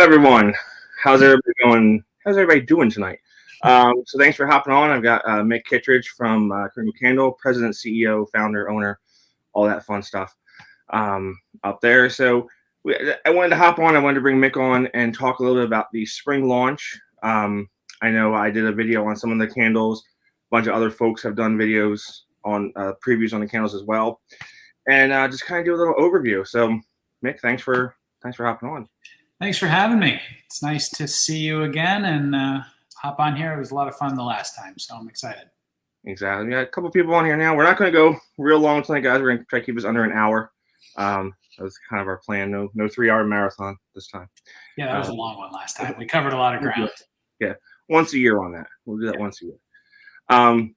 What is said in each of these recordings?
everyone. How's everybody going? How's everybody doing tonight? So thanks for hopping on. I've got Mick Kittredge from Kringle, president, CEO, founder, owner, all that fun stuff up there. So I wanted to hop on. I wanted to bring Mick on and talk a little bit about the spring launch. I know I did a video on some of the candles. A bunch of other folks have done videos on previews on the candles as well, and just kind of do a little overview. So Mick, thanks for hopping on. Thanks for having me. It's nice to see you again and hop on here. It was a lot of fun the last time, so I'm excited. Exactly. We got a couple people on here now. We're not going to go real long tonight, guys. We're going to try to keep this under an hour. That was kind of our plan. No 3-hour marathon this time. Yeah, that was a long one last time. We covered a lot of ground. Yeah, once a year on that. We'll do that once a year. All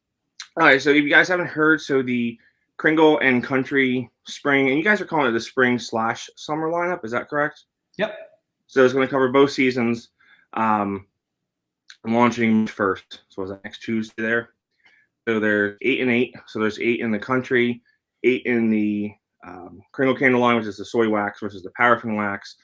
right, so if you guys haven't heard, so the Kringle and Country Spring, and you guys are calling it the spring/summer lineup, is that correct? Yep. So it's going to cover both seasons. I'm launching first, so was that next Tuesday there? So there's 8 and 8. So there's 8 in the Country, 8 in the Kringle candle line, which is the soy wax versus the paraffin wax.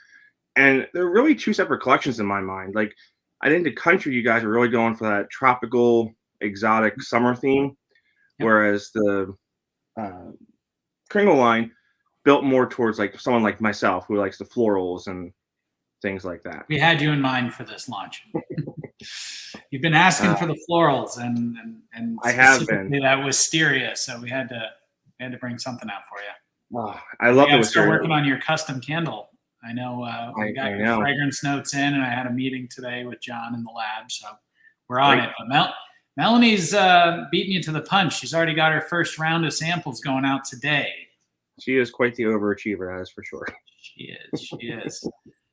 And they're really two separate collections in my mind. Like, I think the Country, you guys are really going for that tropical, exotic summer theme, whereas the Kringle line built more towards like someone like myself who likes the florals and things like that. We had you in mind for this launch. You've been asking for the florals and I have been. That Wisteria, so we had to bring something out for you. Oh, I love the Wisteria. Still working on your custom candle. I know we got your fragrance notes in, and I had a meeting today with John in the lab, so we're on it. But Melanie's beating you to the punch. She's already got her first round of samples going out today. She is quite the overachiever, that is for sure. She is.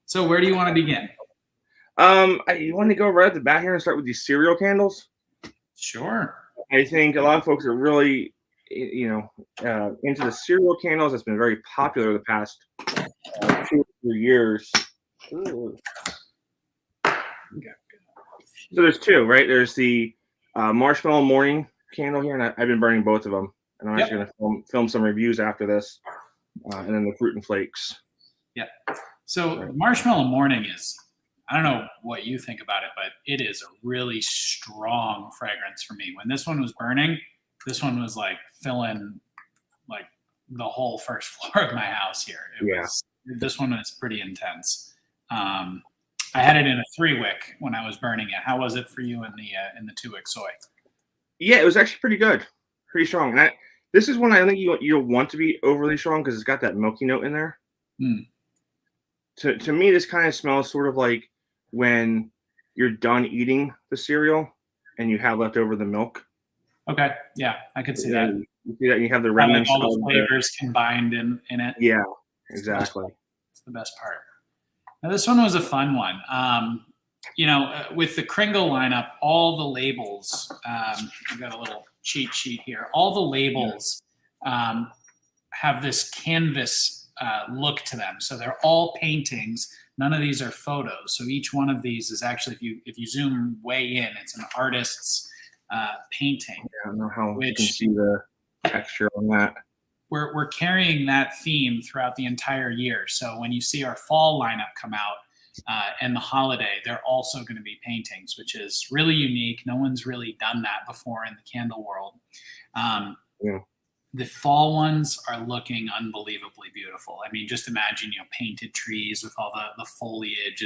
So where do you want to begin? You want to go right at the bat here and start with these cereal candles? Sure. I think a lot of folks are really, into the cereal candles. It's been very popular the past 2 or 3 years. Ooh. So there's two, right? There's the marshmallow morning candle here, and I've been burning both of them. And I'm actually going to film some reviews after this, and then the fruit and flakes. Yeah. So marshmallow morning is, I don't know what you think about it, but it is a really strong fragrance for me. When this one was burning, this one was like filling like the whole first floor of my house here. This one is pretty intense. I had it in a 3-wick when I was burning it. How was it for you in the 2-wick soy? Yeah, it was actually pretty good, pretty strong. And this is one I think you don't want to be overly strong because it's got that milky note in there. To me, this kind of smells sort of like when you're done eating the cereal and you have left over the milk. Okay, yeah, I could see that. You see that you have the remnants. All the flavors combined in it. Yeah, exactly. It's the best part. Now, this one was a fun one. With the Kringle lineup, all the labels, I've got a little cheat sheet here. All the labels have this canvas look to them. So they're all paintings. None of these are photos. So each one of these is actually, if you zoom way in, it's an artist's painting. Yeah, I don't know how you can see the texture on that. We're carrying that theme throughout the entire year. So when you see our fall lineup come out and the holiday, they're also going to be paintings, which is really unique. No one's really done that before in the candle world. The fall ones are looking unbelievably beautiful. I mean, just imagine, painted trees with all the foliage.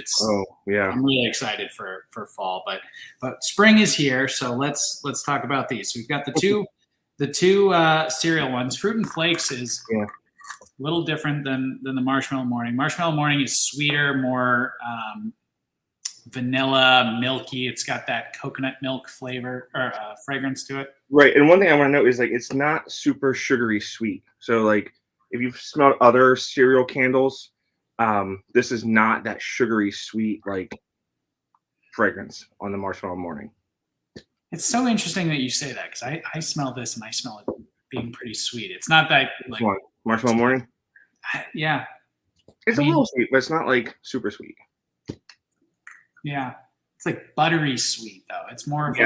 I'm really excited for fall, but spring is here. So let's talk about these. So we've got the two cereal ones. Fruit and Flakes is a little different than the Marshmallow Morning. Marshmallow Morning is sweeter, more vanilla, milky. It's got that coconut milk flavor or fragrance to it. Right, and one thing I want to note is it's not super sugary sweet. So if you've smelled other cereal candles, this is not that sugary sweet fragrance on the Marshmallow Morning. It's so interesting that you say that because I smell this and I smell it being pretty sweet. It's not that Marshmallow Morning. Yeah, it's a little sweet, but it's not super sweet. Yeah, it's buttery sweet though. It's more of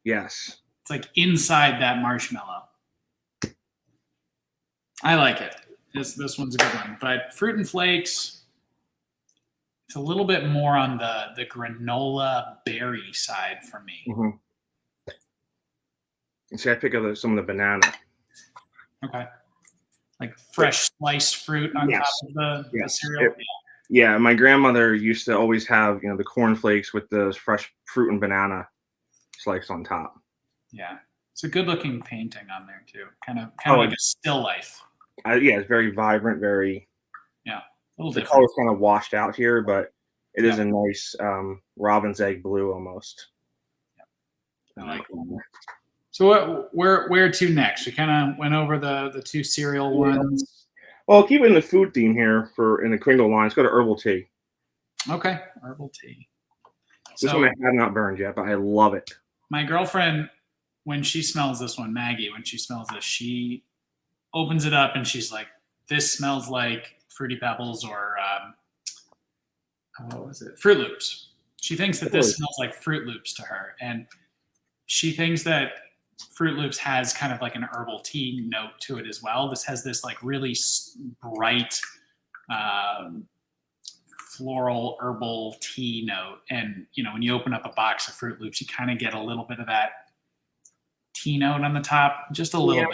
yes. It's inside that marshmallow. I like it. This one's a good one. But Fruit and Flakes, It's a little bit more on the granola berry side for me. See, I pick up some of the banana. Okay. Like fresh sliced fruit on top of the cereal. Yeah, my grandmother used to always have, the cornflakes with the fresh fruit and banana sliced on top. Yeah, it's a good looking painting on there too. Kind of like a still life. It's very vibrant, very. Yeah, a little the different. color's kind of washed out here, but it is a nice robin's egg blue almost. I like it. So where to next? We kind of went over the two cereal ones. Well, keeping the food theme here in the Kringle line, let's go to herbal tea. Okay, herbal tea. This one I have not burned yet, but I love it. My girlfriend, when she smells this one, Maggie, when she smells this, she opens it up and she's like, "This smells like Fruity Pebbles or what was it? Fruit Loops." She thinks that this smells like Fruit Loops to her, and she thinks that Fruit Loops has kind of like an herbal tea note to it as well. This has this like really bright floral herbal tea note. And, when you open up a box of Fruit Loops, you kind of get a little bit of that tea note on the top, just a little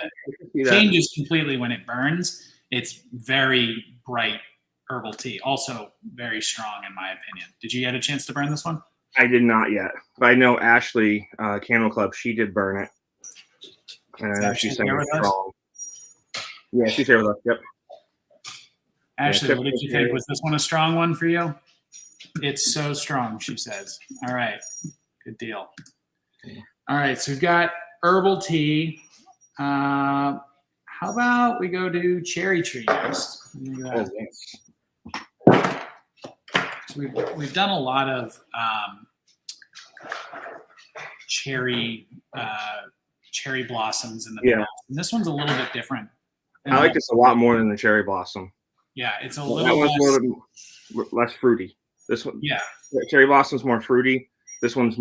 bit. Changes completely when it burns. It's very bright herbal tea. Also very strong in my opinion. Did you get a chance to burn this one? I did not yet, but I know Ashley, Candle Club, she did burn it. And she's saying it's strong. Yeah, she's here with us. Yep. Ashley, what did you think? Was this one a strong one for you? It's so strong, she says. All right. Good deal. All right. So we've got herbal tea. How about we go to cherry tree next? So we've done a lot of cherry blossoms in the past. And this one's a little bit different. I like this a lot more than the cherry blossom. Yeah, it's a little less fruity. This one, yeah, cherry blossom's more fruity. This one's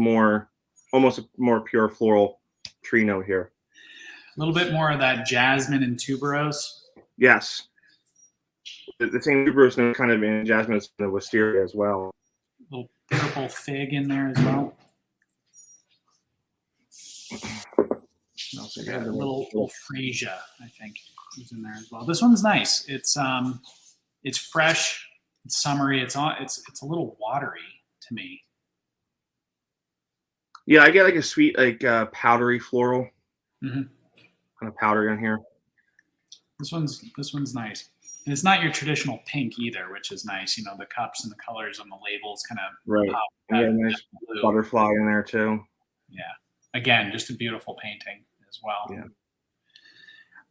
almost a more pure floral tree note here. A little bit more of that jasmine and tuberose. Yes, the same tuberose note kind of in jasmine is in the wisteria as well. A little purple fig in there as well. Also got a little freesia, I think, is in there as well. This one's nice. It's fresh, it's summery. It's a little watery to me. Yeah, I get like a sweet, like powdery floral, kind of powdery on here. This one's nice, and it's not your traditional pink either, which is nice. The cups and the colors on the labels kind of right. Yeah, nice butterfly in there too. Yeah, again, just a beautiful painting as well. Yeah.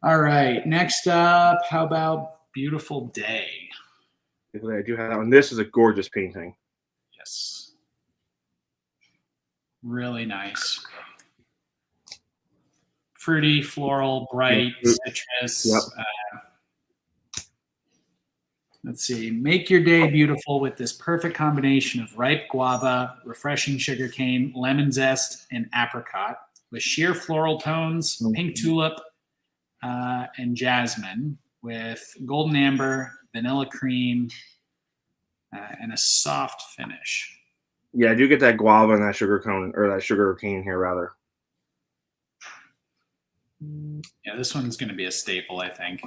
All right, next up, how about Beautiful Day? I do have that one. This is a gorgeous painting. Yes. Really nice. Fruity, floral, bright, citrus. Yep. Let's see. Make your day beautiful with this perfect combination of ripe guava, refreshing sugarcane, lemon zest, and apricot with sheer floral tones, pink tulip, and jasmine with golden amber, vanilla cream, and a soft finish. Yeah, I do get that guava and that sugar cane here, rather. Yeah, this one's going to be a staple, I think.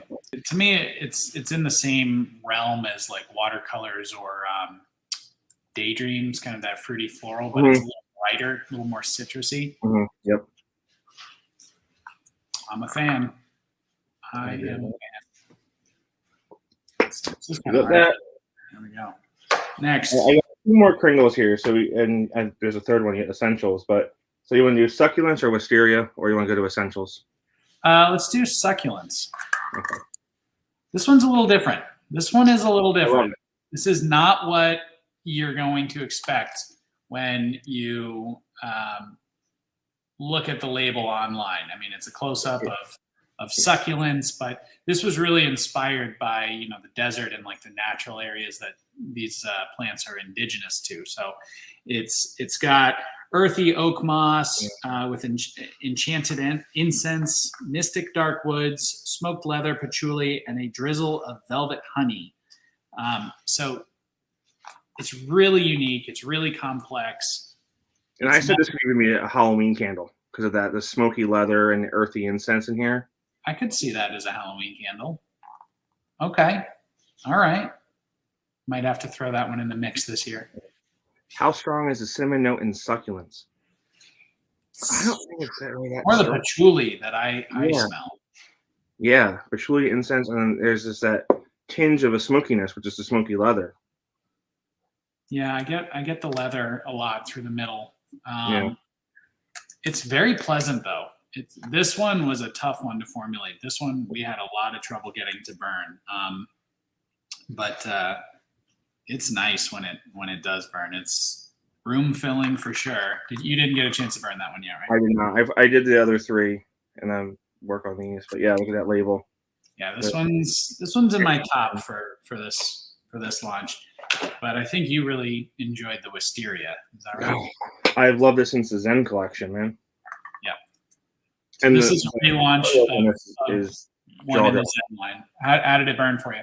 To me, it's in the same realm as like watercolors or daydreams, kind of that fruity floral, but it's a little brighter, a little more citrusy. Yep. I'm a fan. I am a fan. There we go. Next. I got 2 more Kringles here. So and there's a third one, essentials. But so you want to do succulents or wisteria, or you want to go to essentials? Let's do succulents. Okay. This one's a little different. This one is a little different. This is not what you're going to expect when you look at the label online. I mean, it's a close-up of succulents, but this was really inspired by the desert and like the natural areas that these plants are indigenous to. So it's got earthy oak moss with enchanted incense, mystic dark woods, smoked leather, patchouli, and a drizzle of velvet honey. So It's really unique. It's really complex. And I said this could even be a Halloween candle because of that, the smoky leather and the earthy incense in here. I could see that as a Halloween candle. Okay. All right. Might have to throw that one in the mix this year. How strong is the cinnamon note and succulents? I don't think it's that really that Or the strong. patchouli that I smell. Yeah, patchouli, incense, and then there's just that tinge of a smokiness, which is the smoky leather. Yeah, I get the leather a lot through the middle. Yeah. It's very pleasant though. This one was a tough one to formulate. This one we had a lot of trouble getting to burn. But it's nice when it does burn. It's room filling for sure. You didn't get a chance to burn that one yet, right? I did not. I did the other three, and then work on these. But yeah, look at that label. Yeah, this one's in my top for this launch. But I think you really enjoyed the Wisteria. Is that right? Oh, I've loved this since the Zen collection, man. Yeah. And this is a relaunch of one in the Zen line. How did it burn for you?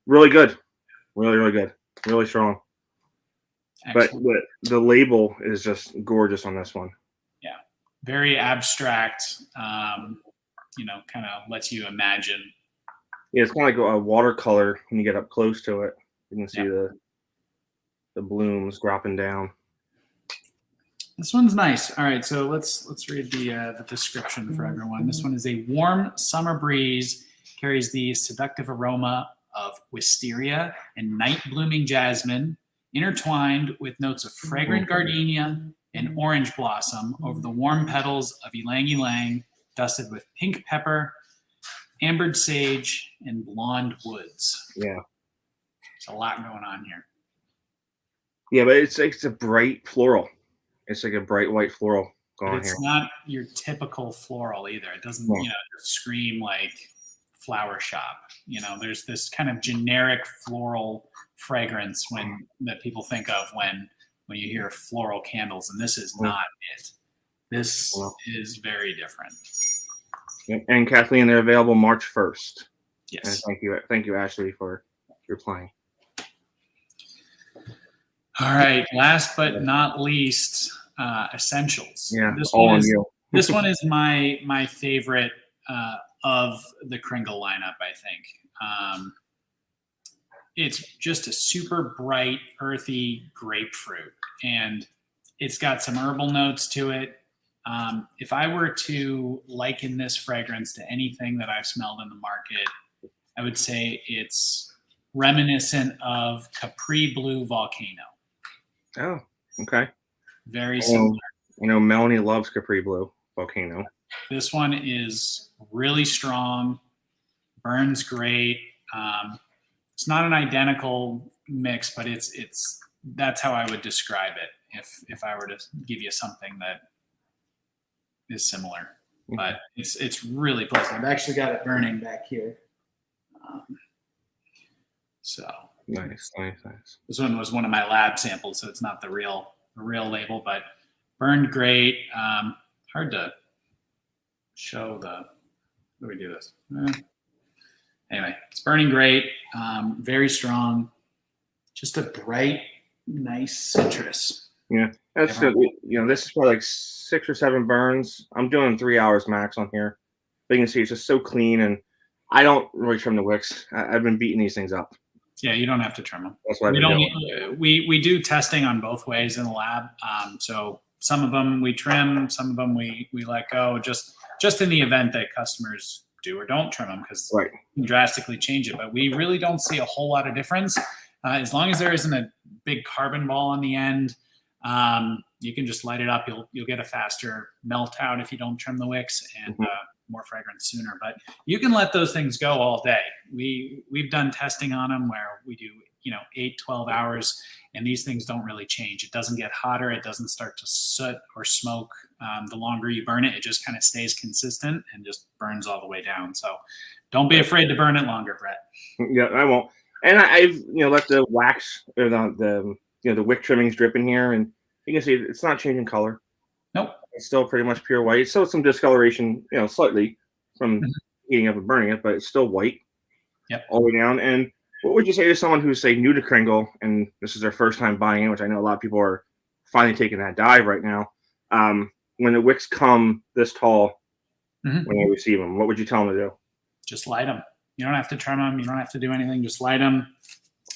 Really good. Really, really good. Really strong. Excellent. But the label is just gorgeous on this one. Yeah. Very abstract. Kind of lets you imagine. Yeah, it's kind of like a watercolor when you get up close to it. You can see the blooms dropping down. This one's nice. All right, so let's read the description for everyone. This one is a warm summer breeze, carries the seductive aroma of wisteria and night blooming jasmine, intertwined with notes of fragrant gardenia and orange blossom over the warm petals of ylang ylang, dusted with pink pepper, ambered sage, and blonde woods. Yeah. There's a lot going on here. Yeah, but it's a bright floral. It's like a bright white floral going on here. It's not your typical floral either. It doesn't, scream like flower shop. There's this kind of generic floral fragrance that people think of when you hear floral candles, and this is not it. This is very different. And Kathleen, they're available March 1st. Yes. And thank you, Ashley, for replying. All right. Last but not least, essentials. Yeah. This one is my favorite of the Kringle lineup. I think it's just a super bright, earthy grapefruit, and it's got some herbal notes to it. If I were to liken this fragrance to anything that I've smelled in the market, I would say it's reminiscent of Capri Blue Volcano. Oh, okay. Very similar. Melanie loves Capri Blue Volcano. This one is really strong, burns great. It's not an identical mix, but that's how I would describe it if I were to give you something that is similar. Mm-hmm. But it's really pleasant. I've actually got it burning back here. So nice. This one was one of my lab samples, so it's not the real label, but burned great. Hard to show the. How do we do this? Anyway, it's burning great. Very strong. Just a bright, nice citrus. Yeah, that's good. This is probably like 6 or 7 burns. I'm doing 3 hours max on here. But you can see it's just so clean, and I don't really trim the wicks. I've been beating these things up. Yeah, you don't have to trim them. That's what I've been doing. We do testing on both ways in the lab. So some of them we trim, some of them we let go, just in the event that customers do or don't trim them, because right. You can drastically change it. But we really don't see a whole lot of difference. As long as there isn't a big carbon ball on the end, you can just light it up. You'll get a faster melt out if you don't trim the wicks, and more fragrance sooner. But you can let those things go all day. We've done testing on them where we do 8, 12 hours, and these things don't really change. It doesn't get hotter. It doesn't start to soot or smoke. The longer you burn it, it just kind of stays consistent and just burns all the way down. So don't be afraid to burn it longer, Brett. Yeah, I won't. And I've let the wax or the wick trimmings drip in here, and you can see it's not changing color. Nope. It's still pretty much pure white. It's still some discoloration, slightly from heating up and burning it, but it's still white. Yep. All the way down. And What would you say to someone who's, say, new to Kringle and this is their first time buying it, which I know a lot of people are finally taking that dive right now. When the wicks come this tall, when they receive them, what would you tell them to do? Just light them. You don't have to trim them. You don't have to do anything. Just light them.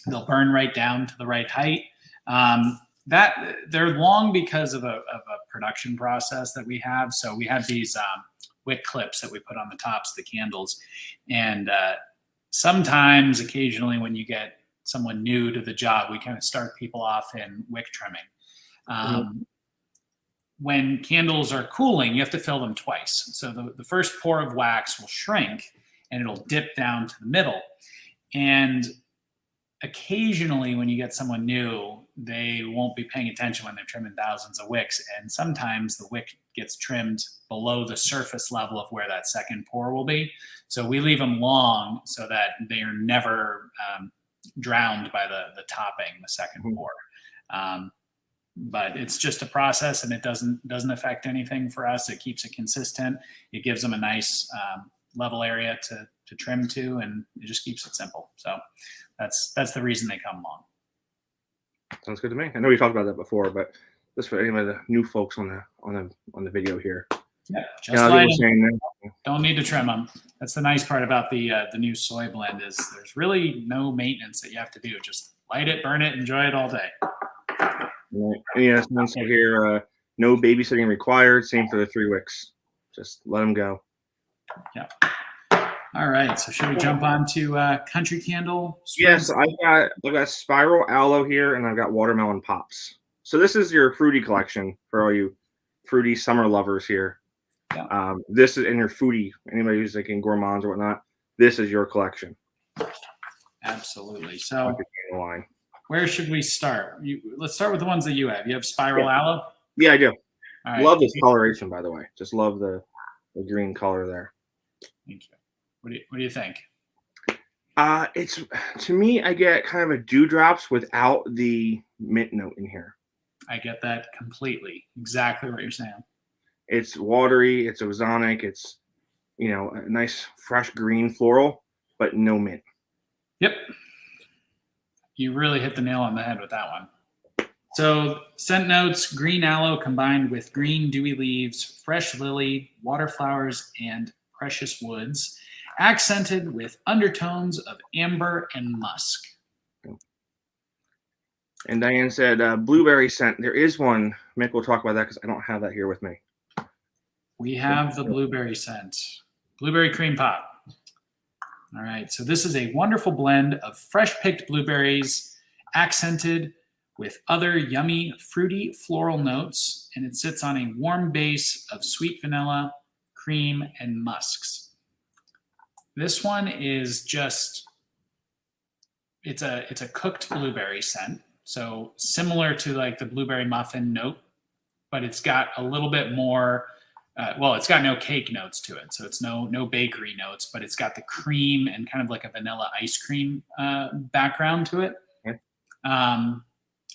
They'll burn right down to the right height. That they're long because of a production process that we have. So we have these wick clips that we put on the tops of the candles, and sometimes, occasionally, when you get someone new to the job, we kind of start people off in wick trimming. When candles are cooling, you have to fill them twice. So the first pour of wax will shrink and it'll dip down to the middle. And occasionally when you get someone new, they won't be paying attention when they're trimming thousands of wicks. And sometimes the wick gets trimmed below the surface level of where that second pour will be. So we leave them long so that they are never drowned by the topping, the second pour. But it's just a process, and it doesn't affect anything for us. It keeps it consistent. It gives them a nice level area to trim to, and it just keeps it simple. So that's the reason they come long. Sounds good to me. I know we talked about that before, but just for any of the new folks on the video here. Yeah, just light them. Don't need to trim them. That's the nice part about the new soy blend is there's really no maintenance that you have to do. Just light it, burn it, enjoy it all day. Right. And yeah, it's here. No babysitting required. Same for the 3 wicks. Just let them go. Yeah. All right. So should we jump on to country candle? Yes, I've got spiral aloe here, and I've got watermelon pops. So this is your fruity collection for all you fruity summer lovers here. Yeah. This is in your foodie. Anybody who's like in gourmands or whatnot, this is your collection. Absolutely. So where should we start? Let's start with the ones that you have. You have spiral aloe? Yeah, I do. Right. Love this coloration, by the way. Just love the green color there. Thank you. What do you think? It's to me, I get kind of a dewdrops without the mint note in here. I get that completely. Exactly what you're saying. It's watery. It's ozonic. It's a nice fresh green floral, but no mint. Yep. You really hit the nail on the head with that one. So scent notes, green aloe combined with green dewy leaves, fresh lily, water flowers, and precious woods, accented with undertones of amber and musk. And Diane said blueberry scent. There is one. Mick will talk about that because I don't have that here with me. We have the blueberry scent. Blueberry cream pop. All right, so this is a wonderful blend of fresh picked blueberries accented with other yummy fruity floral notes, and it sits on a warm base of sweet vanilla, cream, and musks. This one is just, it's a cooked blueberry scent, so similar to like the blueberry muffin note, but it's got a little bit more. It's got no cake notes to it, so it's no bakery notes, but it's got the cream and kind of like a vanilla ice cream background to it. Okay.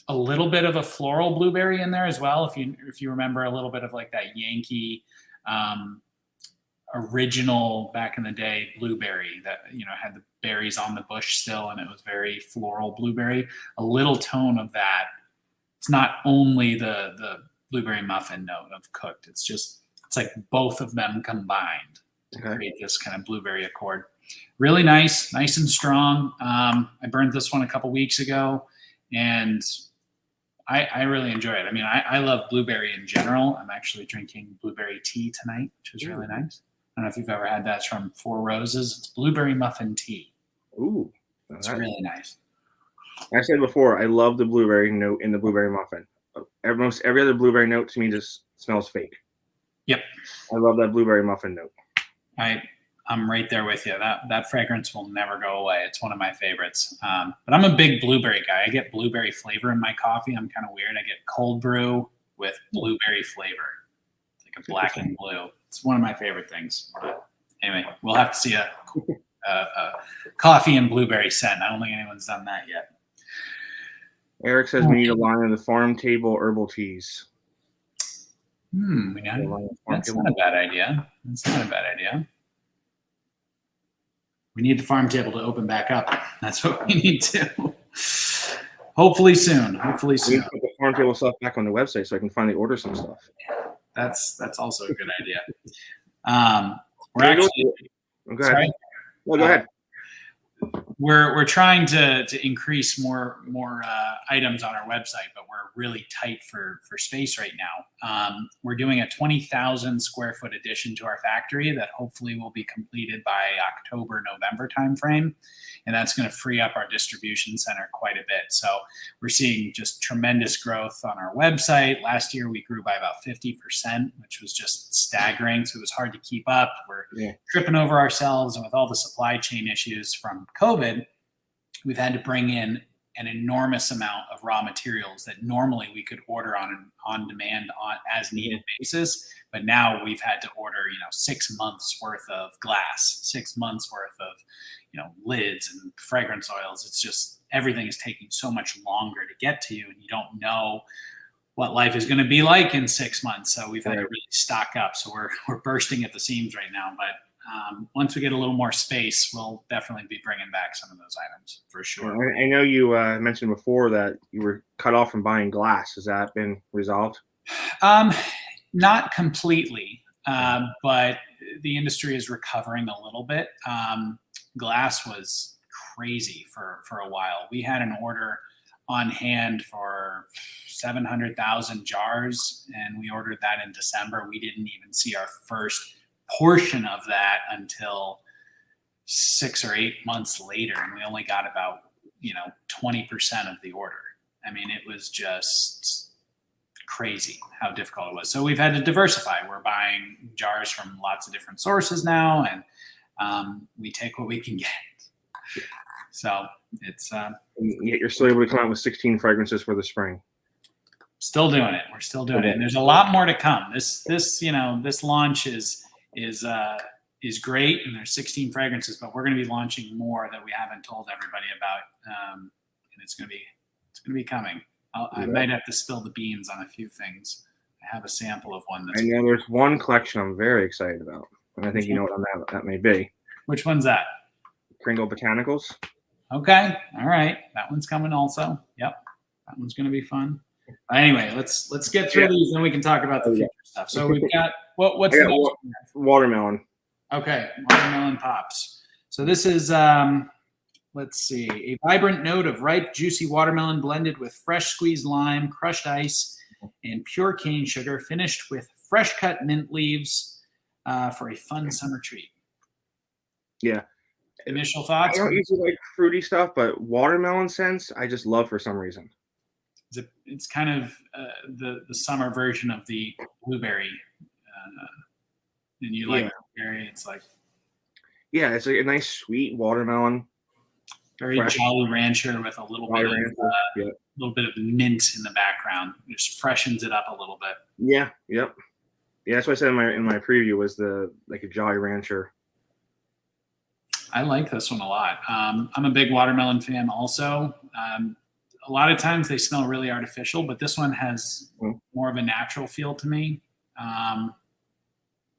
A little bit of a floral blueberry in there as well, if you remember a little bit of like that Yankee original back in the day blueberry that had the berries on the bush still, and it was very floral blueberry. A little tone of that. It's not only the blueberry muffin note of cooked. It's like both of them combined to create this kind of blueberry accord. Really nice and strong. I burned this one a couple weeks ago, and I really enjoy it. I mean, I love blueberry in general. I'm actually drinking blueberry tea tonight, which is really nice. I don't know if you've ever had that. It's from Four Roses. It's blueberry muffin tea. Ooh. It's really nice. I said before, I love the blueberry note in the blueberry muffin. Almost every other blueberry note to me just smells fake. Yep. I love that blueberry muffin note. I'm right there with you. That fragrance will never go away. It's one of my favorites. But I'm a big blueberry guy. I get blueberry flavor in my coffee. I'm kind of weird. I get cold brew with blueberry flavor. It's like a black and blue. It's one of my favorite things. But anyway, we'll have to see a coffee and blueberry scent. I don't think anyone's done that yet. Eric says we need a line of the farm table herbal teas. That's not a bad idea. We need the farm table to open back up. That's what we need to. Hopefully soon. Hopefully We soon. need to put the farm table stuff back on the website so I can finally order some stuff. That's also a good idea. We're Can you go actually. Oh, go ahead. Sorry? No, go ahead. We're trying to increase more items on our website, but we're really tight for space right now. We're doing a 20,000 square foot addition to our factory that hopefully will be completed by October, November timeframe. And that's going to free up our distribution center quite a bit. So we're seeing just tremendous growth on our website. Last year, we grew by about 50%, which was just staggering. So it was hard to keep up. We're tripping over ourselves. And with all the supply chain issues from COVID, we've had to bring in an enormous amount of raw materials that normally we could order on an on-demand, as needed basis. But now we've had to order, 6 months worth of glass, 6 months worth of, lids and fragrance oils. It's just, everything is taking so much longer to get to you, and you don't know what life is going to be like in 6 months. So we've had to really stock up. So we're bursting at the seams right now. But once we get a little more space, we'll definitely be bringing back some of those items for sure. I know you mentioned before that you were cut off from buying glass. Has that been resolved? Not completely, but the industry is recovering a little bit. Glass was crazy for a while. We had an order on hand for 700,000 jars, and we ordered that in December. We didn't even see our first portion of that until 6 or 8 months later, and we only got about 20% of the order. I mean, it was just crazy how difficult it was. So we've had to diversify. We're buying jars from lots of different sources now, and we take what we can get. So it's yet you're still able to come out with 16 fragrances for the spring. Still doing it. We're still doing it, and there's a lot more to come. This launch is great, and there's 16 fragrances, but we're going to be launching more that we haven't told everybody about, and it's going to be coming. I might have to spill the beans on a few things. I have a sample of one. I know there's one collection I'm very excited about, and I think you know what that may be. Which one's that? Kringle Botanicals. Okay, all right, that one's coming also. Yep, that one's going to be fun. Anyway, let's get through these, and then we can talk about the future stuff. So we've got what's the next one? Watermelon. Okay, watermelon pops. So this is let's see, a vibrant note of ripe, juicy watermelon blended with fresh squeezed lime, crushed ice, and pure cane sugar, finished with fresh cut mint leaves for a fun summer treat. Yeah. Initial thoughts? I don't usually like fruity stuff, but watermelon scents I just love for some reason. It's kind of the summer version of the blueberry. And you like blueberry, it's like... Yeah, it's a nice sweet watermelon. Very fresh. Jolly Rancher with a little bit of mint in the background. It just freshens it up a little bit. Yeah, yep. Yeah, that's what I said in my preview was a Jolly Rancher. I like this one a lot. I'm a big watermelon fan also. A lot of times they smell really artificial, but this one has more of a natural feel to me.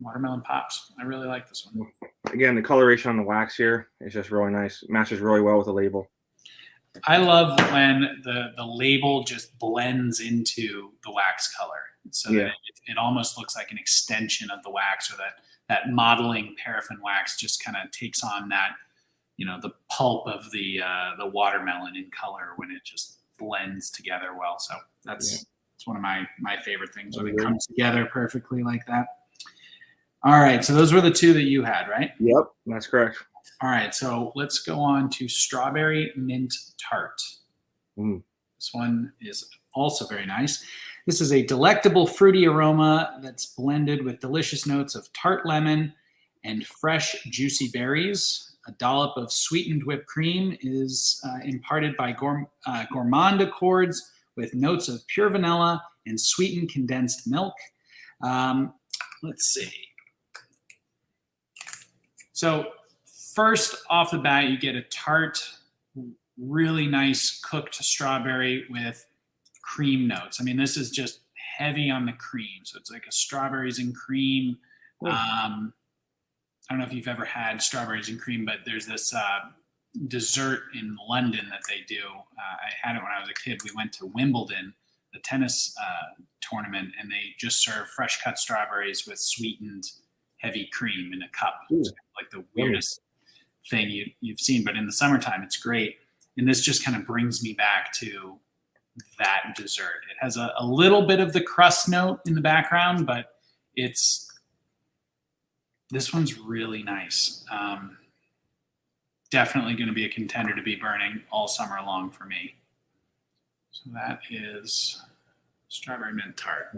Watermelon pops. I really like this one. Again, the coloration on the wax here is just really nice. It matches really well with the label. I love when the label just blends into the wax color. So that it almost looks like an extension of the wax, or that modeling paraffin wax just kind of takes on that, the pulp of the watermelon in color when it just blends together well. So it's one of my favorite things when it comes together perfectly like that. All right, so those were the two that you had, right? Yep, that's correct. All right, so let's go on to strawberry mint tart. This one is also very nice. This is a delectable fruity aroma that's blended with delicious notes of tart lemon and fresh juicy berries. A dollop of sweetened whipped cream is imparted by Gourmand accords with notes of pure vanilla and sweetened condensed milk. Let's see. So first off the bat, you get a tart, really nice cooked strawberry with cream notes. I mean, this is just heavy on the cream. So it's like a strawberries and cream. don't know if you've ever had strawberries and cream, but there's this dessert in London that they do. I had it when I was a kid. We went to Wimbledon, the tennis tournament, and they just serve fresh cut strawberries with sweetened heavy cream in a cup. It's like the weirdest thing you've seen, but in the summertime, it's great. And this just kind of brings me back to that dessert. It has a little bit of the crust note in the background, but this one's really nice. Definitely going to be a contender to be burning all summer long for me. So that is strawberry mint tart.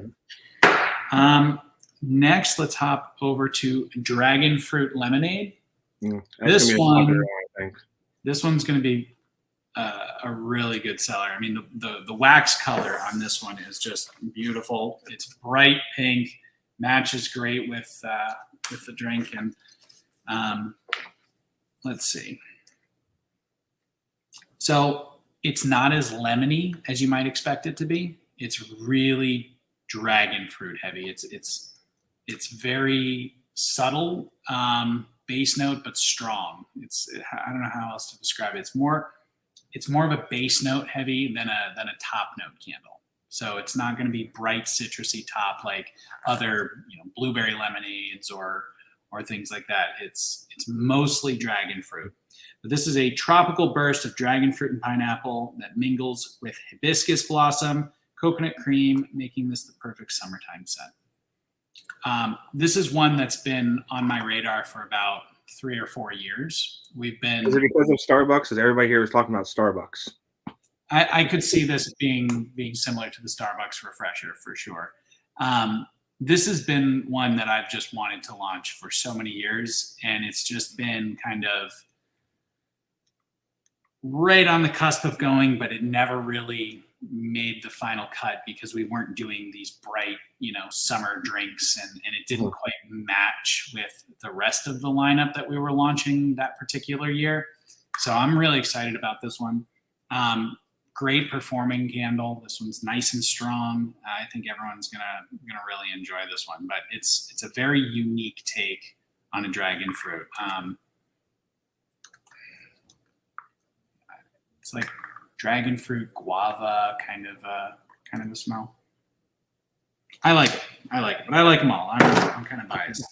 Next, let's hop over to dragon fruit lemonade. This one's going to be a really good seller. I mean, the wax color on this one is just beautiful. It's bright pink, matches great with the drink. And let's see. So it's not as lemony as you might expect it to be. It's really dragon fruit heavy. It's very subtle base note, but strong. I don't know how else to describe it. It's more of a base note heavy than a top note candle. So it's not going to be bright citrusy top like other blueberry lemonades or things like that. It's mostly dragon fruit. But this is a tropical burst of dragon fruit and pineapple that mingles with hibiscus blossom, coconut cream, making this the perfect summertime scent. This is one that's been on my radar for about 3 or 4 years. Is it because of Starbucks? Because everybody here was talking about Starbucks. I could see this being similar to the Starbucks refresher for sure. This has been one that I've just wanted to launch for so many years, and it's just been kind of right on the cusp of going, but it never really made the final cut because we weren't doing these bright, summer drinks, and it didn't quite match with the rest of the lineup that we were launching that particular year. So I'm really excited about this one. Great performing candle. This one's nice and strong. I think everyone's gonna really enjoy this one, but it's a very unique take on a dragon fruit. It's like dragon fruit, guava, kind of a smell. I like it, but I like them all. I'm kind of biased.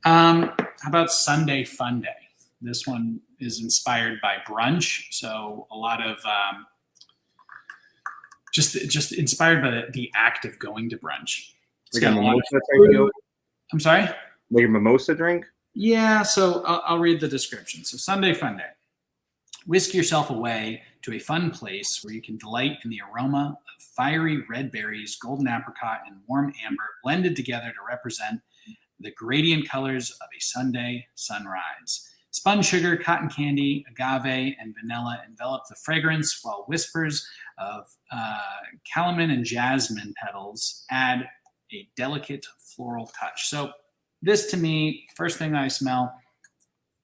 How about Sunday Fun Day? This one is inspired by brunch, so a lot of just inspired by the act of going to brunch. Like a mimosa type deal? I'm sorry? Like a mimosa drink? Yeah, so I'll read the description. So Sunday Fun Day. Whisk yourself away to a fun place where you can delight in the aroma of fiery red berries, golden apricot, and warm amber blended together to represent the gradient colors of a Sunday sunrise. Spun sugar, cotton candy, agave, and vanilla envelop the fragrance, while whispers of calamine and jasmine petals add a delicate floral touch. So this, to me, first thing that I smell,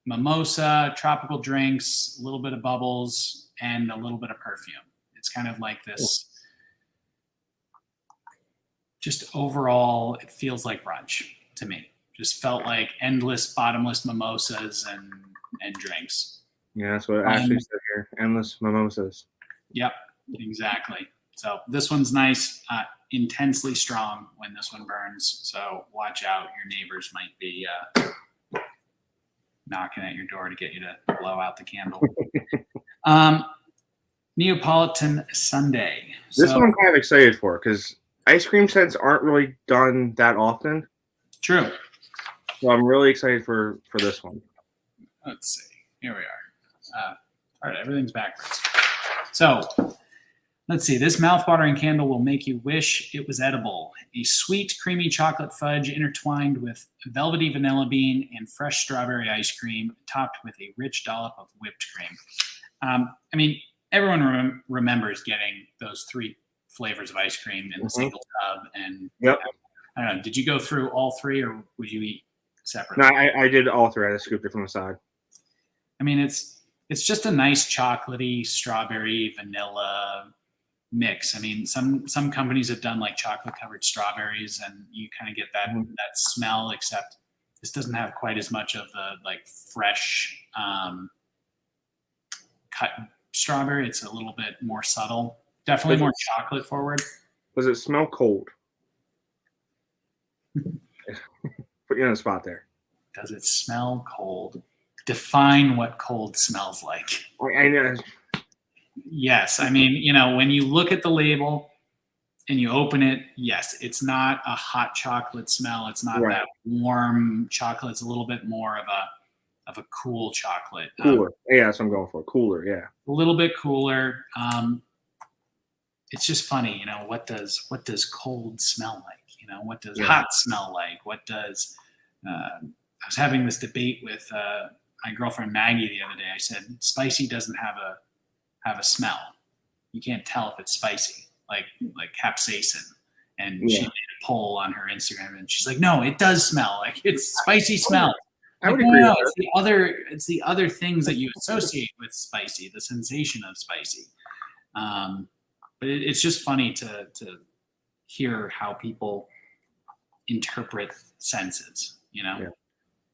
mimosa, tropical drinks, a little bit of bubbles, and a little bit of perfume. It's kind of like this, just overall, it feels like brunch to me. Just felt like endless, bottomless mimosas and drinks. Yeah, that's what it actually said here. Endless mimosas. Yep, exactly. So this one's nice, intensely strong when this one burns. So watch out. Your neighbors might be knocking at your door to get you to blow out the candle. Neapolitan Sunday. This one I'm kind of excited for because ice cream scents aren't really done that often. True. So I'm really excited for this one. Let's see. Here we are. All right, everything's backwards. So let's see. This mouth-watering candle will make you wish it was edible. A sweet, creamy chocolate fudge intertwined with velvety vanilla bean and fresh strawberry ice cream, topped with a rich dollop of whipped cream. I mean, everyone remembers getting those 3 flavors of ice cream in the single tub. And yep. I don't know. Did you go through all 3, or would you eat separately? No, I did all 3. I just scooped it from the side. I mean, it's just a nice chocolatey, strawberry, vanilla mix. I mean, some companies have done like chocolate covered strawberries, and you kind of get that smell, except This doesn't have quite as much of the like fresh cut strawberry. It's a little bit more subtle. Definitely more chocolate forward. Does it smell cold? Put you on the spot there. Does it smell cold? Define what cold smells like. I know. Yes. I mean, you know, when you look at the label and you open it, yes, it's not a hot chocolate smell. It's not that warm chocolate. It's a little bit more of a cool chocolate. Cooler. Yeah, that's what I'm going for. Cooler, yeah. A little bit cooler. It's just funny, you know, what does cold smell like? You know, what does hot smell like? What does I was having this debate with my girlfriend Maggie the other day. I said, spicy doesn't have a smell. You can't tell if it's spicy, like capsaicin. And she made a poll on her Instagram, and she's like, "No, it does smell like it's spicy smell." I would agree. No, it's the other things that you associate with spicy, the sensation of spicy. But it's just funny to hear how people interpret senses, you know,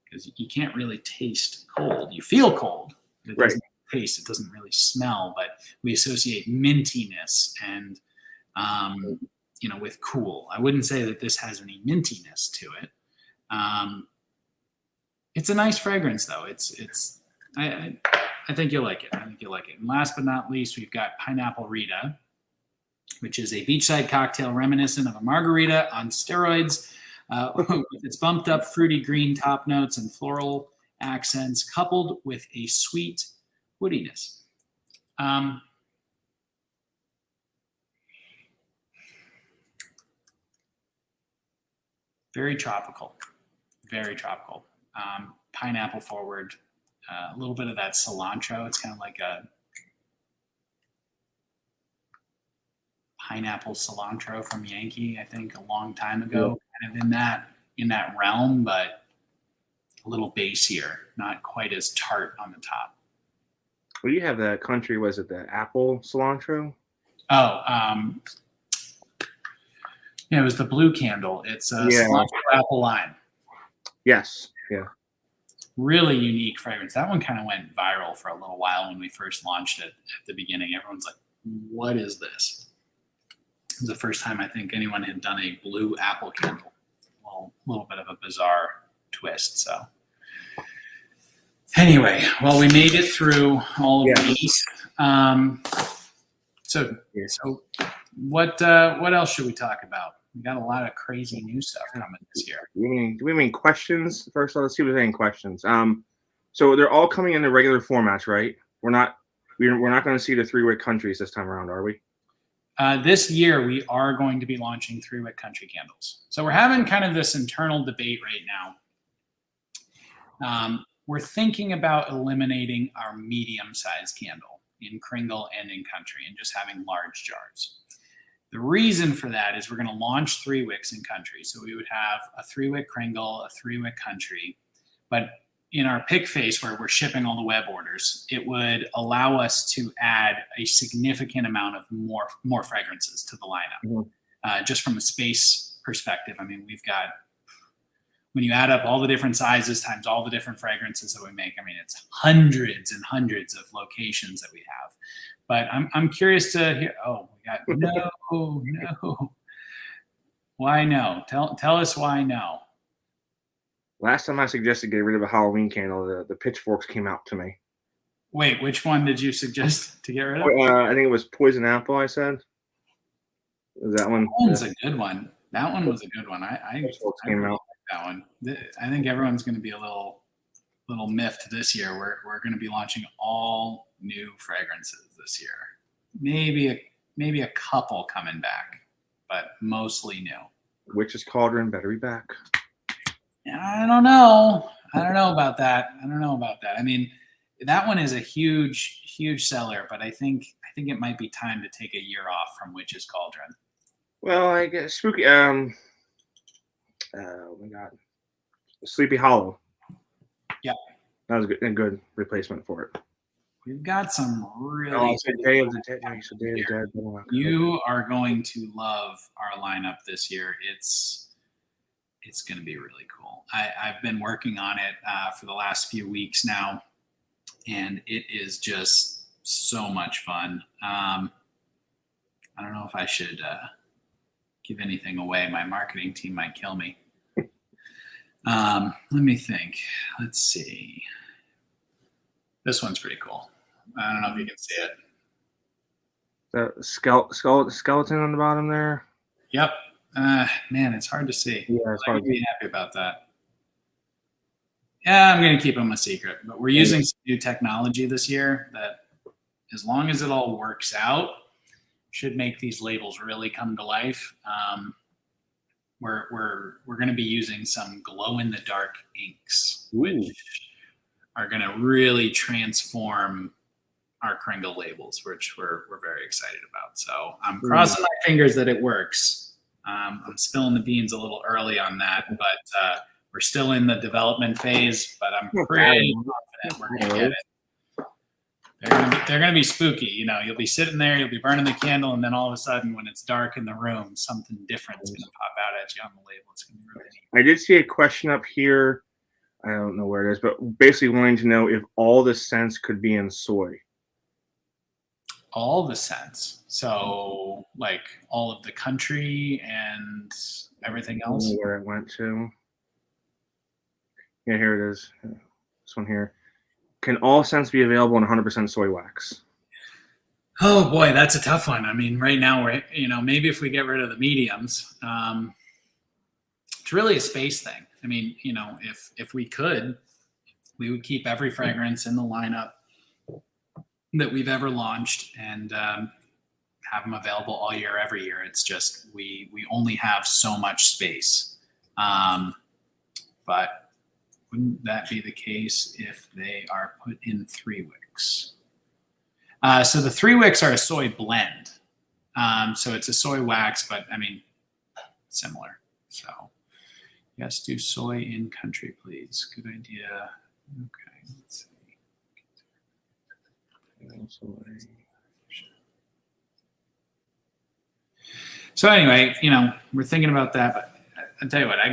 because you can't really taste cold. You feel cold, but it doesn't taste. It doesn't really smell. But we associate mintiness and you know, with cool. I wouldn't say that this has any mintiness to it. It's a nice fragrance, though. I think you'll like it. I think you'll like it. And last but not least, we've got Pineapple Rita, which is a beachside cocktail reminiscent of a margarita on steroids, with its bumped up fruity green top notes and floral accents, coupled with a sweet woodiness. Very tropical, very tropical. Pineapple forward, a little bit of that cilantro. It's kind of like a pineapple cilantro from Yankee, I think, a long time ago, kind of in that realm, but a little basier, not quite as tart on the top. Well, you have the country, was it the apple cilantro? Oh, yeah, it was the blue candle. It's a cilantro apple lime. Yes, yeah. Really unique fragrance. That one kind of went viral for a little while when we first launched it at the beginning. Everyone's like, what is this? It was the first time I think anyone had done a blue apple candle. Well, a little bit of a bizarre twist. So anyway, well, we made it through all of these. So what else should we talk about? We got a lot of crazy new stuff coming this year. Do we mean questions? First, let's see if there's any questions. So they're all coming in the regular formats, right? We're not going to see the three-wick countries this time around, are we? This year, we are going to be launching three-wick country candles. So we're having kind of this internal debate right now. We're thinking about eliminating our medium-sized candle in Kringle and in country and just having large jars. The reason for that is we're going to launch 3 wicks in country. So we would have a 3-wick Kringle, a 3-wick country. But in our pick face where we're shipping all the web orders, it would allow us to add a significant amount of more fragrances to the lineup. Just from a space perspective, I mean, we've got, when you add up all the different sizes times all the different fragrances that we make, I mean, it's hundreds and hundreds of locations that we have. But I'm curious to hear. Oh, we got no. Why no? Tell us why no. Last time I suggested get rid of a Halloween candle, the pitchforks came out to me. Wait, which one did you suggest to get rid of? I think it was poison apple. I said. Was that one? That one's a good one. That one was a good one. I came out. Like that one. I think everyone's going to be a little miffed this year. We're going to be launching all new fragrances this year. Maybe a couple coming back, but mostly new. Witch's Cauldron better be back. I don't know about that. I mean, that one is a huge seller, but I think it might be time to take a year off from Witch's Cauldron. Well, I guess spooky. Oh my God, Sleepy Hollow. Yeah, that was a good replacement for it. We've got some really. Day of the Dead. You are going to love our lineup this year. It's it's going to be really cool. I've been working on it for the last few weeks now, and it is just so much fun. I don't know if I should give anything away. My marketing team might kill me. Let me think. Let's see. This one's pretty cool. I don't know if you can see it. The skeleton on the bottom there. Yep. Man, it's hard to see. Yeah, it's hard to be happy about that. Yeah, I'm going to keep them a secret, but we're using some new technology this year that, as long as it all works out, should make these labels really come to life. We're going to be using some glow in the dark inks, which are going to really transform our Kringle labels, which we're very excited about. So I'm crossing my fingers that it works. I'm spilling the beans a little early on that, but we're still in the development phase, but I'm pretty confident we're going to get it. They're going to be spooky. You know, you'll be sitting there, you'll be burning the candle, and then all of a sudden, when it's dark in the room, something different is going to pop out at you on the label. It's going to be really neat. I did see a question up here. I don't know where it is, but basically wanting to know if all the scents could be in soy. All the scents. So, like all of the country and everything else. I don't know where it went to. Yeah, here it is. This one here. Can all scents be available in 100% soy wax? Oh boy, that's a tough one. I mean, right now we're, maybe if we get rid of the mediums, it's really a space thing. I mean, if we could, we would keep every fragrance in the lineup that we've ever launched and have them available all year, every year. It's just we only have so much space. But wouldn't that be the case if they are put in Three-wicks? So the Three-wicks are a soy blend. So it's a soy wax, but I mean, similar. So yes, do soy in country, please. Good idea. Okay, let's see. So anyway, we're thinking about that, but I'll tell you what, I've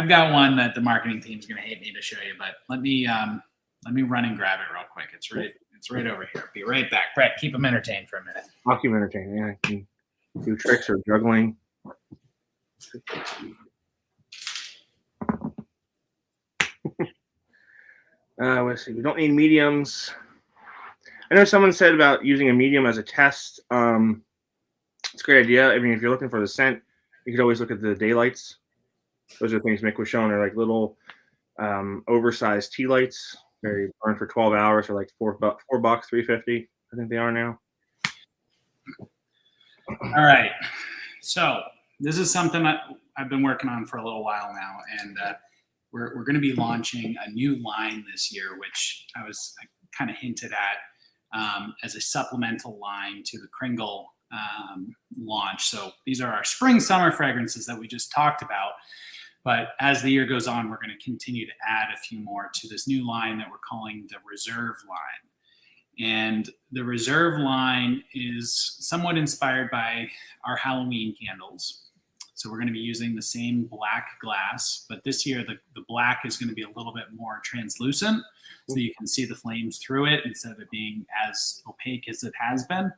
got one that the marketing team's going to hate me to show you, but let me run and grab it real quick. It's right over here. Be right back. Brett, keep them entertained for a minute. I'll keep them entertained. Yeah, I can do tricks or juggling. Let's see. We don't need mediums. I know someone said about using a medium as a test. It's a great idea. I mean, if you're looking for the scent, you could always look at the daylights. Those are things Mick was showing. They're like little oversized tea lights. They burn for 12 hours for like $4, $3.50. I think they are now. All right. So this is something I've been working on for a little while now, and we're going to be launching a new line this year, which I kind of hinted at as a supplemental line to the Kringle launch. So these are our spring summer fragrances that we just talked about. But as the year goes on, we're going to continue to add a few more to this new line that we're calling the Reserve line. And the Reserve line is somewhat inspired by our Halloween candles. So we're going to be using the same black glass, but this year the black is going to be a little bit more translucent, so you can see the flames through it instead of it being as opaque as it has been.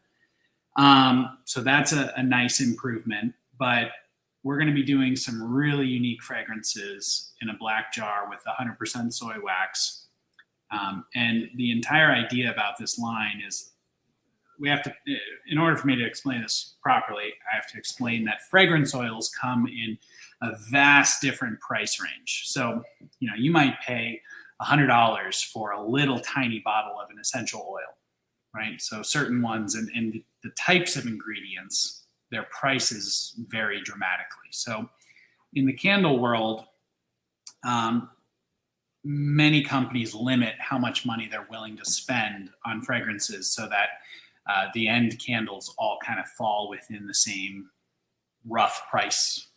So that's a nice improvement, but we're going to be doing some really unique fragrances in a black jar with 100% soy wax. And the entire idea about this line is we have to, in order for me to explain this properly, I have to explain that fragrance oils come in a vast different price range. So, you might pay $100 for a little tiny bottle of an essential oil, right? So certain ones and the types of ingredients, their prices vary dramatically. So in the candle world, many companies limit how much money they're willing to spend on fragrances so that the end candles all kind of fall within the same rough price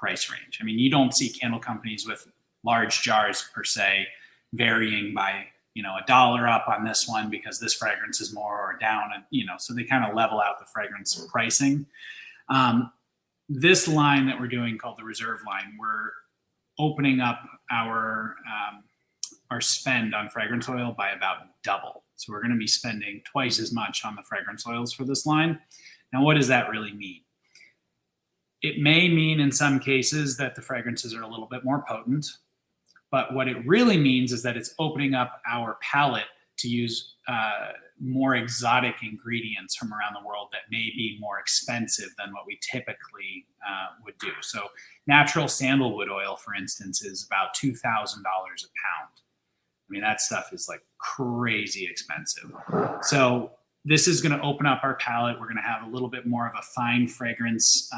range. I mean, you don't see candle companies with large jars per se varying by $1 up on this one because this fragrance is more or down, and so they kind of level out the fragrance pricing. this line that we're doing called the Reserve line, we're opening up our spend on fragrance oil by about double. So we're going to be spending twice as much on the fragrance oils for this line. Now, what does that really mean? It may mean in some cases that the fragrances are a little bit more potent, but what it really means is that it's opening up our palette to use more exotic ingredients from around the world that may be more expensive than what we typically would do. So natural sandalwood oil, for instance, is about $2,000 a pound. I mean, that stuff is like crazy expensive. So this is going to open up our palette. We're going to have a little bit more of a fine fragrance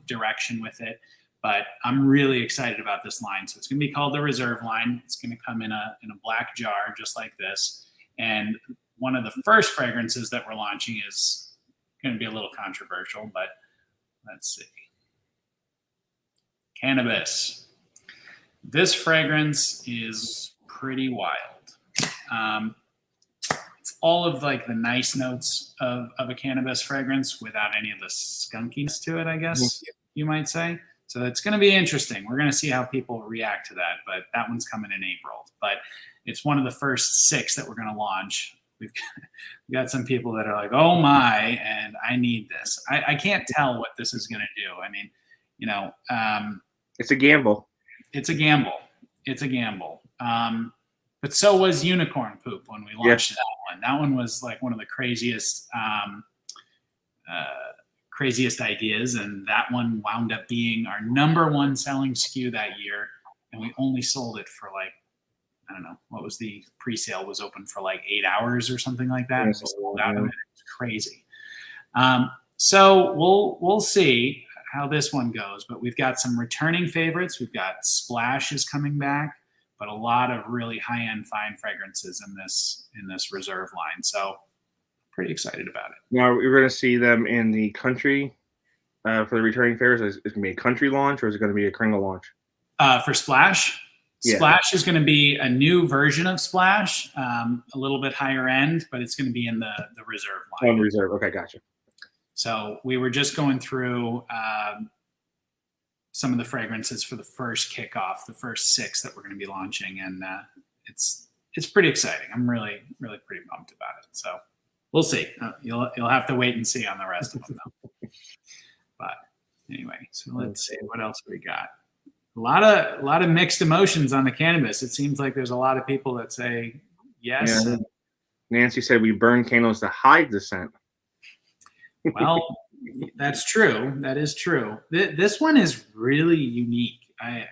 direction with it. But I'm really excited about this line. So it's going to be called the Reserve line. It's going to come in a black jar just like this. And one of the first fragrances that we're launching is going to be a little controversial, but let's see. Cannabis. This fragrance is pretty wild. It's all of like the nice notes of a cannabis fragrance without any of the skunkiness to it, I guess you might say. So it's going to be interesting. We're going to see how people react to that, but that one's coming in April. But it's one of the first 6 that we're going to launch. We've got some people that are like, oh my, and I need this. I can't tell what this is going to do. I mean, you know. It's a gamble. It's a gamble. It's a gamble. But so was unicorn poop when we launched that one. That one was like one of the craziest ideas, and that one wound up being our #1 selling SKU that year, and we only sold it for like, I don't know, what was the pre-sale was open for like 8 hours or something like that. We sold out of it. It's crazy. So we'll see how this one goes, but we've got some returning favorites. We've got Splash is coming back, but a lot of really high-end fine fragrances in this Reserve line. So pretty excited about it. Now, we're going to see them in the country for the returning favorites. Is it going to be a country launch, or is it going to be a Kringle launch? For Splash, Splash is going to be a new version of Splash, a little bit higher end, but it's going to be in the Reserve line. Oh, Reserve. Okay, gotcha. So we were just going through some of the fragrances for the first kickoff, the first 6 that we're going to be launching, and it's pretty exciting. I'm really, really pretty pumped about it. So we'll see. You'll have to wait and see on the rest of them, though. But anyway, so let's see what else we got. A lot of mixed emotions on the cannabis. It seems like there's a lot of people that say yes. Yeah. Nancy said we burn candles to hide the scent. Well, that's true. That is true. This one is really unique. I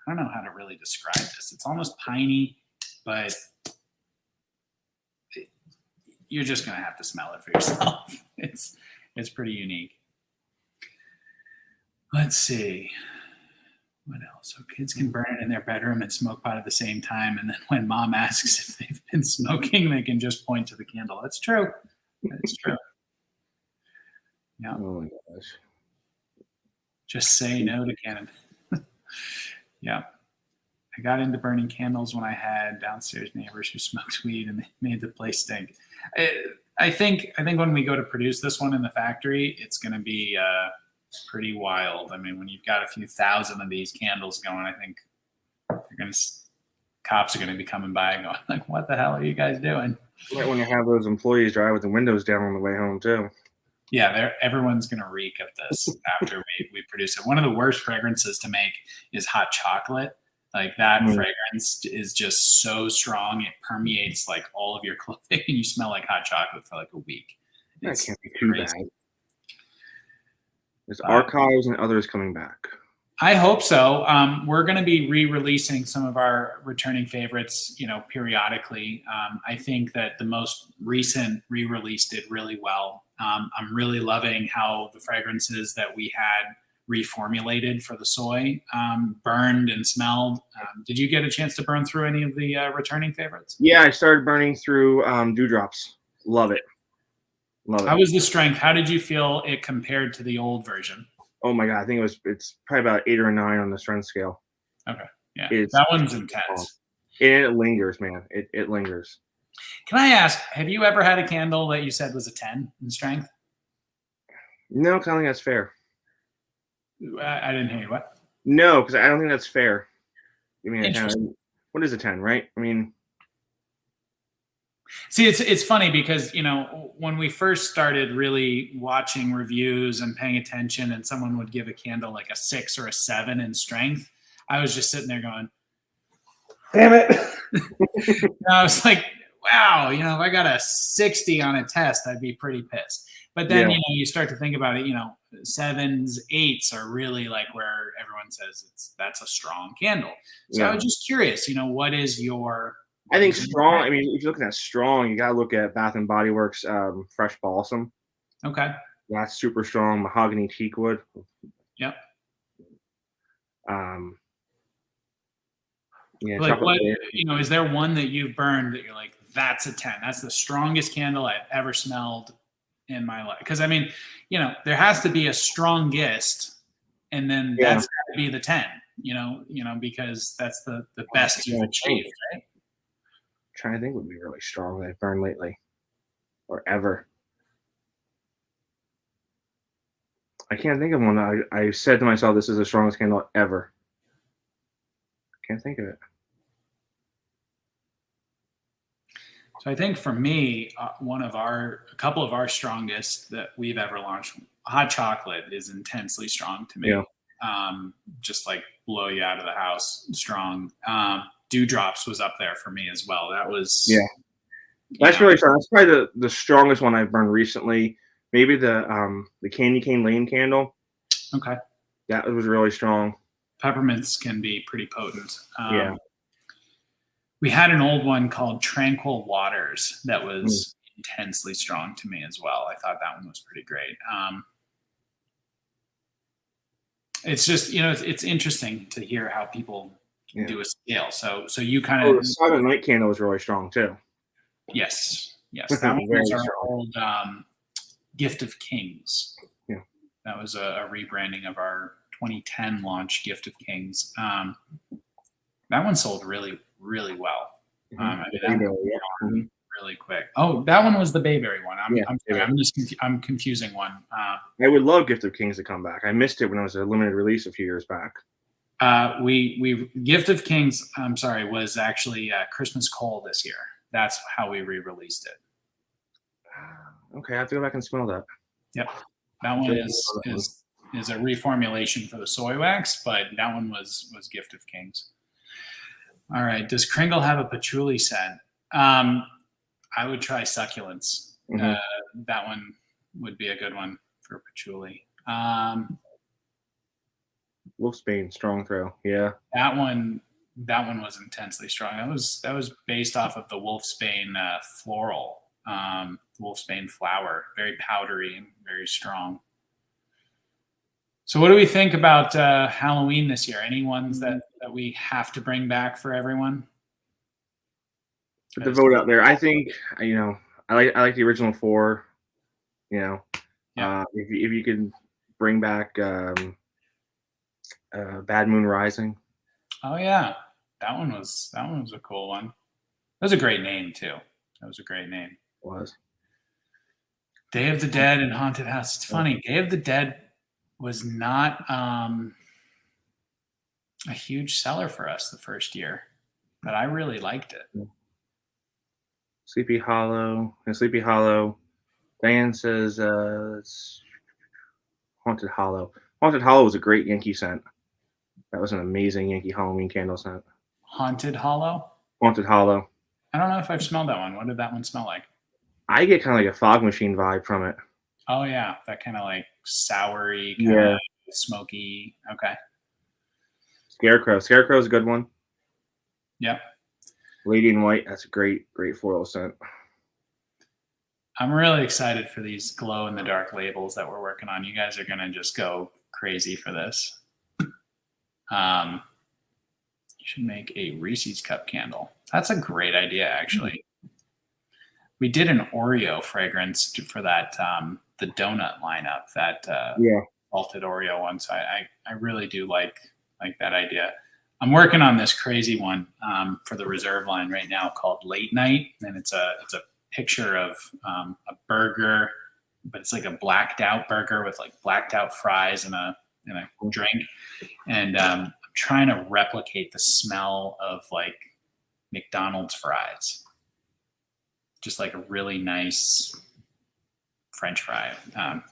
don't know how to really describe this. It's almost piney, but you're just going to have to smell it for yourself. It's pretty unique. Let's see. What else? So kids can burn it in their bedroom and smoke pot at the same time. And then when mom asks if they've been smoking, they can just point to the candle. That's true. That's true. Yeah. Oh my gosh. Just say no to cannabis. Yeah. I got into burning candles when I had downstairs neighbors who smoked weed and they made the place stink. I think when we go to produce this one in the factory, it's going to be pretty wild. I mean, when you've got a few thousand of these candles going, I think cops are going to be coming by and going like, what the hell are you guys doing? You might want to have those employees drive with the windows down on the way home too. Yeah, everyone's going to reek of this after we produce it. One of the worst fragrances to make is hot chocolate. Like that fragrance is just so strong. It permeates like all of your clothing and you smell like hot chocolate for like a week. That can't be too bad. There's archives and others coming back. I hope so. We're going to be re-releasing some of our returning favorites, periodically. I think that the most recent re-release did really well. I'm really loving how the fragrances that we had reformulated for the soy burned and smelled. Did you get a chance to burn through any of the returning favorites? Yeah, I started burning through Dewdrops. Love it. Love it. How was the strength? How did you feel it compared to the old version? Oh my God, I think it's probably about 8 or 9 on the strength scale. Okay, yeah, that one's intense. It lingers, man. It lingers. Can I ask, have you ever had a candle that you said was a 10 in strength? No, I don't think that's fair. I didn't hear you. What? No, because I don't think that's fair. I mean, a 10. Interesting. What is a 10, right? I mean, See, it's funny because, you know, when we first started really watching reviews and paying attention, and someone would give a candle like a 6 or a 7 in strength, I was just sitting there going, damn it. I was like, wow, you know, if I got a 60 on a test, I'd be pretty pissed. But then, you know, you start to think about it, you know, 7s, 8s are really like where everyone says that's a strong candle. So I was just curious, you know, what is your... I think strong, I mean, if you're looking at strong, you got to look at Bath and Body Works Fresh Balsam. Okay. That's super strong. Mahogany teakwood. Yep. Yeah, like what, you know, is there one that you've burned that you're like, that's a 10? That's the strongest candle I've ever smelled in my life. Because I mean, you know, there has to be a strongest, and then that's got to be the 10. You know, because that's the best you've achieved, right? Trying to think would be really strong that I've burned lately or ever. I can't think of one. I said to myself, this is the strongest candle ever. Can't think of it. So I think for me, a couple of our strongest that we've ever launched, hot chocolate is intensely strong to me. Yeah. Just like blow you out of the house strong. Dewdrops was up there for me as well. That was that's really strong. That's probably the strongest one I've burned recently. Maybe the Candy Cane Lane candle. Okay. That was really strong. Peppermints can be pretty potent. We had an old one called Tranquil Waters that was intensely strong to me as well. I thought that one was pretty great. It's just, you know, it's interesting to hear how people do a scale. So you kind of... the Silent Night candle was really strong too. Yes. That one was our old Gift of Kings. Yeah. That was a rebranding of our 2010 launch Gift of Kings. That one sold really, really well. I mean, that one really quick. Oh, that one was the Bayberry one. I'm confusing one. I would love Gift of Kings to come back. I missed it when it was a limited release a few years back. We Gift of Kings, I'm sorry, was actually Christmas Coal this year. That's how we re-released it. Okay, I have to go back and smell that. Yep. That one is a reformulation for the soy wax, but that one was Gift of Kings. All right. Does Kringle have a patchouli scent? I would try succulents. That one would be a good one for patchouli. Wolfsbane, strong throw. Yeah. That one was intensely strong. That was based off of the Wolfsbane Floral, Wolfsbane flower, very powdery and very strong. So what do we think about Halloween this year? Any ones that we have to bring back for everyone? Put the vote out there. I think, you know, I like the original 4. You know, if you could bring back Bad Moon Rising. Oh yeah, that one was a cool one. That was a great name too. That was a great name. It was. Day of the Dead and Haunted House. It's funny. Day of the Dead was not a huge seller for us the first year, but I really liked it. Sleepy Hollow. Diane says it's Haunted Hollow. Haunted Hollow was a great Yankee scent. That was an amazing Yankee Halloween candle scent. Haunted Hollow? Haunted Hollow. I don't know if I've smelled that one. What did that one smell like? I get kind of like a fog machine vibe from it. Oh, yeah. That kind of like soury, kind of smoky. Okay. Scarecrow. Scarecrow's a good one. Yep. Lady in White. That's a great floral scent. I'm really excited for these glow-in-the-dark labels that we're working on. You guys are going to just go crazy for this. You should make a Reese's cup candle. That's a great idea, actually. We did an Oreo fragrance for that, the donut lineup, that salted Oreo one. So I really do like that idea. I'm working on this crazy one for the Reserve line right now called Late Night, and it's a picture of a burger, but it's like a blacked out burger with like blacked out fries and drink, and I'm trying to replicate the smell of like McDonald's fries, just like a really nice French fry.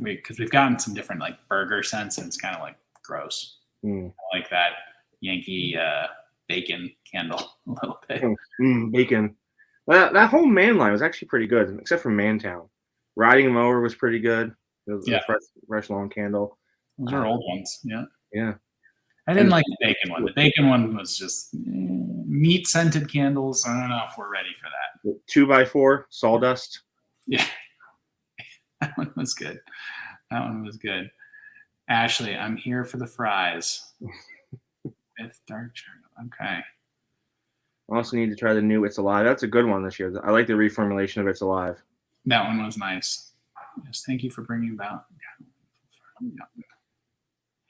Because we've gotten some different like burger scents, and it's kind of like gross. I like that Yankee bacon candle a little bit. Bacon. Well, that whole Man line was actually pretty good, except for Mantown. Riding Them Over was pretty good. It was a fresh long candle. Those are old ones. Yeah. Yeah. I didn't like the bacon one. The bacon one was just meat scented candles. I don't know if we're ready for that. 2x4 sawdust. Yeah. That one was good. Ashley, I'm here for the fries. With dark chocolate. Okay. I also need to try the new It's Alive. That's a good one this year. I like the reformulation of It's Alive. That one was nice. Yes, thank you for bringing about.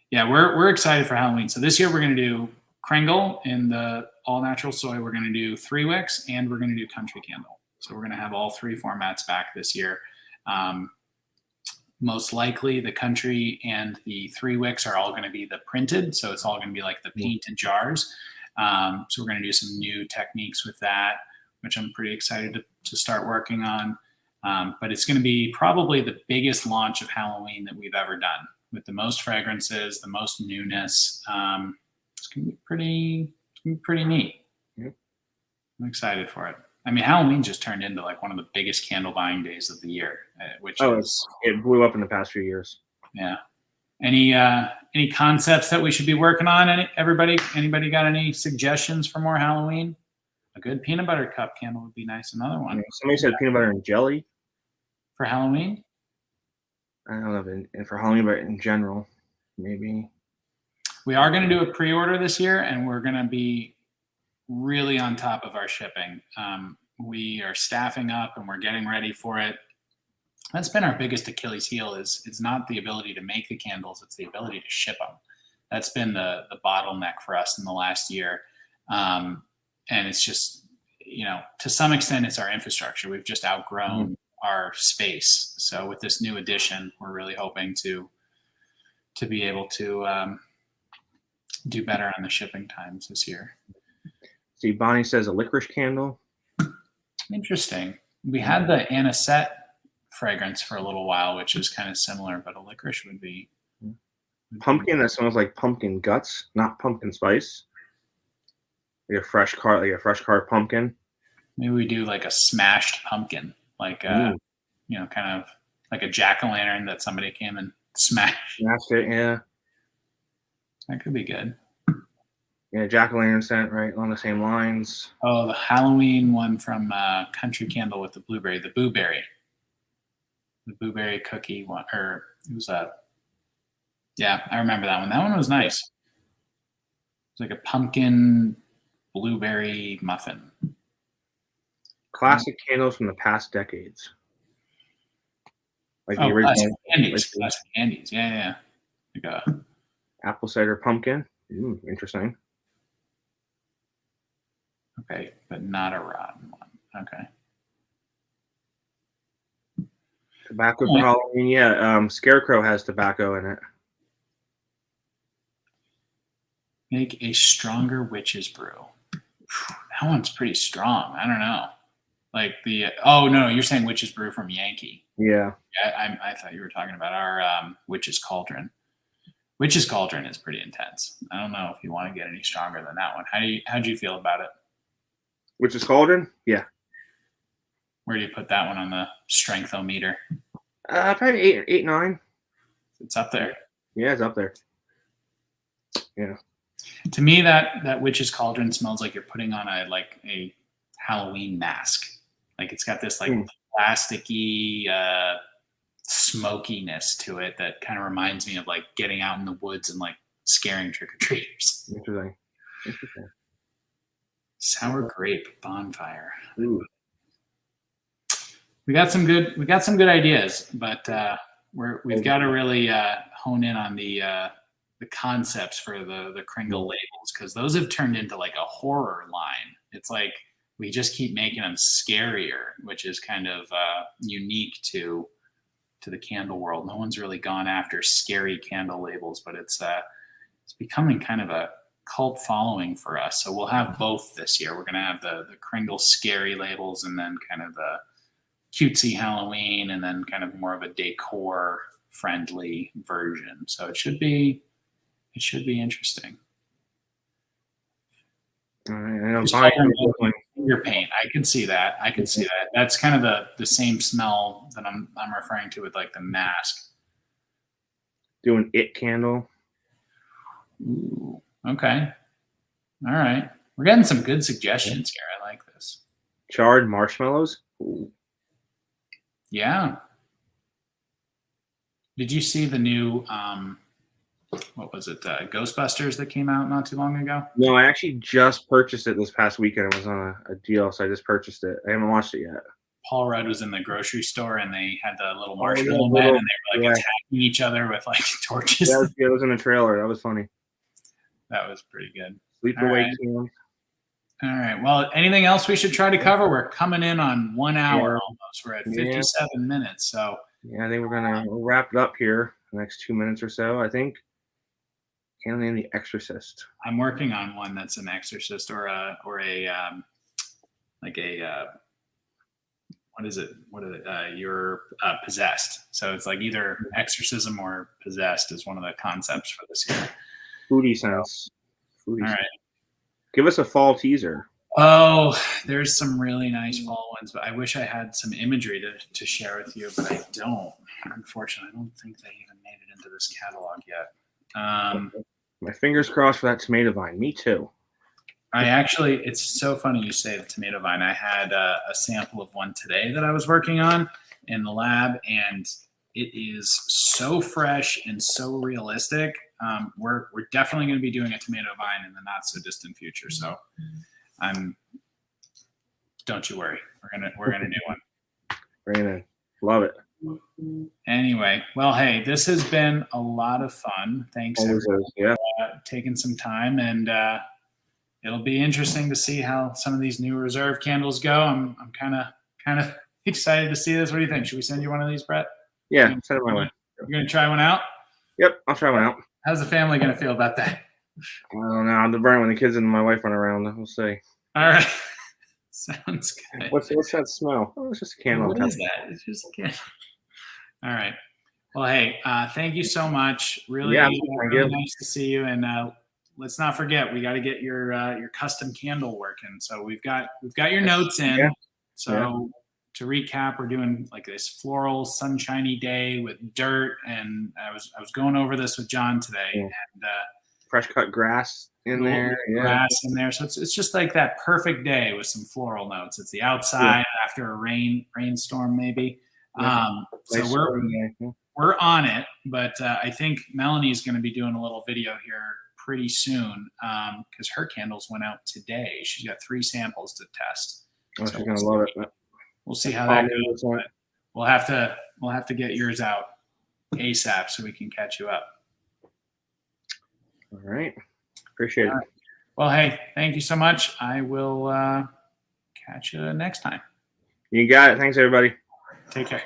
Yeah, we're excited for Halloween. So this year we're going to do Kringle in the all natural soy. We're going to do Three-wicks, and we're going to do Country Candle. So we're going to have all three formats back this year. Most likely the Country and the Three-wicks are all going to be the printed. So it's all going to be like the painted jars. So we're going to do some new techniques with that, which I'm pretty excited to start working on. But it's going to be probably the biggest launch of Halloween that we've ever done, with the most fragrances, the most newness. It's going to be pretty neat. Yep. I'm excited for it. I mean, Halloween just turned into like one of the biggest candle buying days of the year, it blew up in the past few years. Yeah. Any concepts that we should be working on? Anybody got any suggestions for more Halloween? A good peanut butter cup candle would be nice. Another one. Somebody said peanut butter and jelly for Halloween. I don't know if for Halloween, but in general, maybe. We are going to do a pre-order this year, and we're going to be really on top of our shipping. We are staffing up, and we're getting ready for it. That's been our biggest Achilles heel. It's not the ability to make the candles; it's the ability to ship them. That's been the bottleneck for us in the last year, and it's just, to some extent, it's our infrastructure. We've just outgrown our space. So with this new addition, we're really hoping to be able to do better on the shipping times this year. See, Bonnie says a licorice candle. Interesting. We had the anisette fragrance for a little while, which is kind of similar, but a licorice would be pumpkin. That smells like pumpkin guts, not pumpkin spice. Like a fresh carved pumpkin. Maybe we do like a smashed pumpkin, like kind of like a jack-o'-lantern that somebody came and smashed. Smashed it, yeah. That could be good. Yeah, jack-o'-lantern scent, right, along the same lines. Oh, the Halloween one from Country Candle with the blueberry, the blueberry cookie one, or it was yeah, I remember that one. That one was nice. It's like a pumpkin blueberry muffin. Classic candles from the past decades. Like the original classic candies. Yeah. Like a apple cider pumpkin. Interesting. Okay, but not a rotten one. Okay. Tobacco for Halloween. Yeah, Scarecrow has tobacco in it. Make a stronger witch's brew. That one's pretty strong. I don't know. Like no, you're saying witch's brew from Yankee. Yeah. I thought you were talking about our witch's cauldron. Witch's cauldron is pretty intense. I don't know if you want to get any stronger than that one. How do you feel about it? Witch's cauldron? Yeah. Where do you put that one on the strength-o-meter? Probably 8, 9. It's up there. Yeah, it's up there. Yeah. To me, that witch's cauldron smells like you're putting on a Halloween mask. Like it's got this plasticky smokiness to it that kind of reminds me of like getting out in the woods and like scaring trick-or-treaters. Interesting. Sour grape bonfire. Ooh. We got some good ideas, but we've got to really hone in on the concepts for the Kringle labels, because those have turned into like a horror line. It's like we just keep making them scarier, which is kind of unique to the candle world. No one's really gone after scary candle labels, but it's becoming kind of a cult following for us. So we'll have both this year. We're going to have the Kringle scary labels, and then kind of the cutesy Halloween, and then kind of more of a decor friendly version. So it should be interesting. All right, I know finger paint. I can see that. That's kind of the same smell that I'm referring to with like the mask. Doing it candle. Ooh, okay. All right. We're getting some good suggestions here. I like this. Charred marshmallows. Ooh. Yeah. Did you see the new what was it? Ghostbusters that came out not too long ago? No, I actually just purchased it this past weekend. It was on a deal, so I just purchased it. I haven't watched it yet. Paul Rudd was in the grocery store, and they had the little marshmallow men, and they were like attacking each other with like torches. Yeah, it was in the trailer. That was funny. That was pretty good. Sleepaway Camp. All right. Well, anything else we should try to cover? We're coming in on 1 hour almost. We're at 57 minutes. So yeah, I think we'll wrap it up here the next 2 minutes or so. I think. Can't name The Exorcist. I'm working on one that's an exorcist or a what is it? You're possessed. So it's like either exorcism or possessed is one of the concepts for this year. Foodie sense. All right. Give us a fall teaser. Oh, there's some really nice fall ones, but I wish I had some imagery to share with you, but I don't. Unfortunately, I don't think they even made it into this catalog yet. My fingers crossed for that tomato vine. Me too. It's so funny you say the tomato vine. I had a sample of one today that I was working on in the lab, and it is so fresh and so realistic. We're definitely going to be doing a tomato vine in the not so distant future. So don't you worry. We're gonna do one. Bring it in. Love it. Anyway, well, hey, this has been a lot of fun. Thanks for taking some time, and it'll be interesting to see how some of these new reserve candles go. I'm kind of excited to see this. What do you think? Should we send you one of these, Brett? Yeah, send it my way. You're gonna try one out? Yep, I'll try one out. How's the family gonna feel about that? I don't know. I'm the burn when the kids and my wife run around. We'll see. All right. Sounds good. What's that smell? Oh, it's just a candle. What is that? It's just a candle. All right. Well, hey, thank you so much. Really nice to see you. And let's not forget, we got to get your custom candle working. So we've got your notes in. Yeah. So to recap, we're doing like this floral sunshiny day with dirt, and I was going over this with John today, and fresh cut grass in there. Grass in there. So it's just like that perfect day with some floral notes. It's the outside after a rainstorm maybe. So we're on it, but I think Melanie's going to be doing a little video here pretty soon because her candles went out today. She's got 3 samples to test. Oh, so she's gonna love it. We'll see how that goes. We'll have to get yours out ASAP so we can catch you up. All right. Appreciate it. Well, hey, thank you so much. I will catch you next time. You got it. Thanks, everybody. Take care.